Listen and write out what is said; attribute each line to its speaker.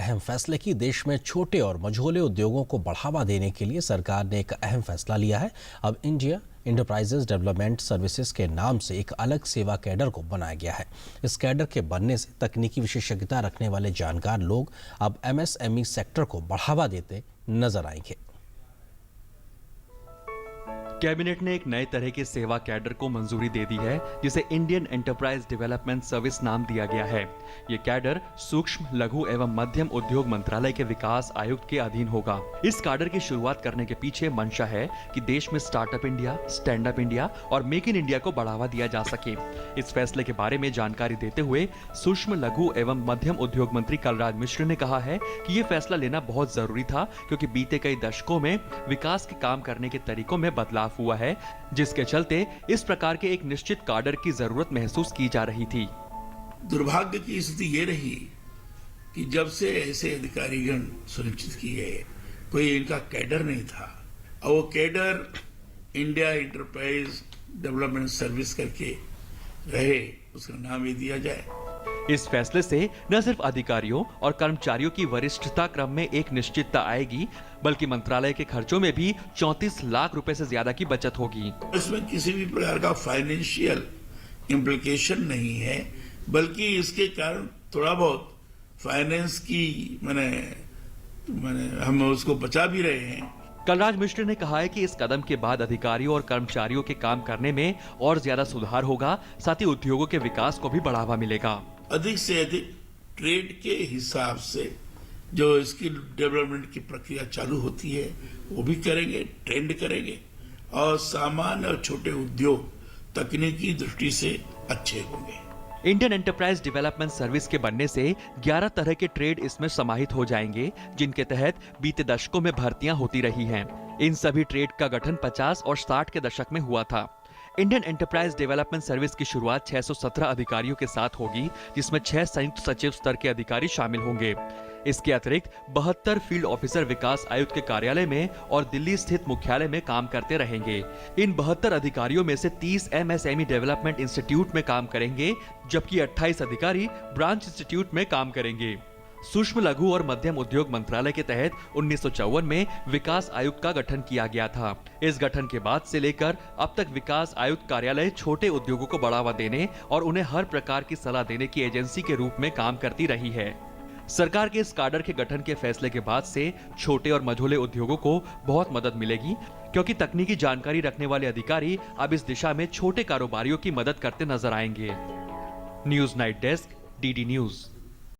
Speaker 1: अहम फैसले की। देश में छोटे और मझोले उद्योगों को बढ़ावा देने के लिए सरकार ने एक अहम फैसला लिया है। अब इंडिया एंटरप्राइजेज डेवलपमेंट सर्विसेज के नाम से एक अलग सेवा कैडर को बनाया गया है। इस कैडर के बनने से तकनीकी विशेषज्ञता रखने वाले जानकार लोग अब एमएसएमई सेक्टर को बढ़ावा देते नजर आएंगे।
Speaker 2: कैबिनेट ने एक नए तरह के सेवा कैडर को मंजूरी दे दी है, जिसे इंडियन एंटरप्राइज डेवलपमेंट सर्विस नाम दिया गया है। ये कैडर सूक्ष्म, लघु एवं मध्यम उद्योग मंत्रालय के विकास आयुक्त के अधीन होगा। इस कैडर की शुरुआत करने के पीछे मंशा है कि देश में startup India, stand up India और मेक इन इंडिया को बढ़ावा दिया जा सके। इस फैसले के बारे में जानकारी देते हुए सूक्ष्म, लघु एवं मध्यम उद्योग मंत्री कलराज मिश्र ने कहा है कि ये फैसला लेना बहुत जरूरी था, क्योंकि बीते कई दशकों में विकास के काम करने के तरीकों में बदलाव हुआ है, जिसके चलते इस प्रकार के एक निश्चित कैडर की जरूरत महसूस की जा रही थी।
Speaker 3: दुर्भाग्य की स्थिति ये रही कि जब से ऐसे अधिकारीगण सुनिश्चित किए, कोई इनका कैडर नहीं था और वो cadre India enterprise development service करके रहे, उसका नाम ये दिया जाए।
Speaker 2: इस फैसले से न सिर्फ अधिकारियों और कर्मचारियों की वरिष्ठता क्रम में एक निश्चितता आएगी, बल्कि मंत्रालय के खर्चों में भी 34 लाख रुपए से ज्यादा की बचत होगी।
Speaker 3: इसमें किसी भी प्रकार का फाइनेंशियल इम्प्लीकेशन नहीं है, बल्कि इसके कारण थोड़ा बहुत फाइनेंस की मैंने हम उसको बचा भी रहे हैं।
Speaker 2: कलराज मिश्र ने कहा है कि इस कदम के बाद अधिकारियों और कर्मचारियों के काम करने में और ज्यादा सुधार होगा, साथ ही उद्योगों के विकास को भी बढ़ावा मिलेगा।
Speaker 3: अधिक से अधिक ट्रेड के हिसाब से जो स्किल डेवलपमेंट की प्रक्रिया चालू होती है वो भी करेंगे, ट्रेंड करेंगे और सामान्य और छोटे उद्योग तकनीकी दृष्टि से अच्छे होंगे।
Speaker 2: इंडियन एंटरप्राइज डेवलपमेंट सर्विस के बनने से 11 तरह के ट्रेड इसमें समाहित हो जाएंगे, जिनके तहत बीते दशकों में भर्तियां होती रही हैं। इन सभी ट्रेड का गठन 50 और 60 के दशक में हुआ था। इंडियन एंटरप्राइज डेवलपमेंट सर्विस की शुरुआत 617 अधिकारियों के साथ होगी, जिसमें 6 संयुक्त सचिव स्तर के अधिकारी शामिल होंगे। इसके अतिरिक्त 72 फील्ड ऑफिसर विकास आयुक्त के कार्यालय में और दिल्ली स्थित मुख्यालय में काम करते रहेंगे। इन 72 अधिकारियों में से 30 एमएसएमई डेवलपमेंट इंस्टीट्यूट में काम करेंगे, जबकि 28 अधिकारी ब्रांच इंस्टीट्यूट में काम करेंगे। सूक्ष्म, लघु और मध्यम उद्योग मंत्रालय के तहत 1954 में विकास आयुक्त का गठन किया गया था। इस गठन के बाद से लेकर अब तक विकास आयुक्त कार्यालय छोटे उद्योगों को बढ़ावा देने और उन्हें हर प्रकार की सलाह देने की एजेंसी के रूप में काम करती रही है। सरकार के इस कैडर के गठन के फैसले के बाद से छोटे और मझोले उद्योगों को बहुत मदद मिलेगी, क्योंकि तकनीकी जानकारी रखने वाले अधिकारी अब इस दिशा में छोटे कारोबारियों की मदद करते नजर आएंगे। News night desk, DD news.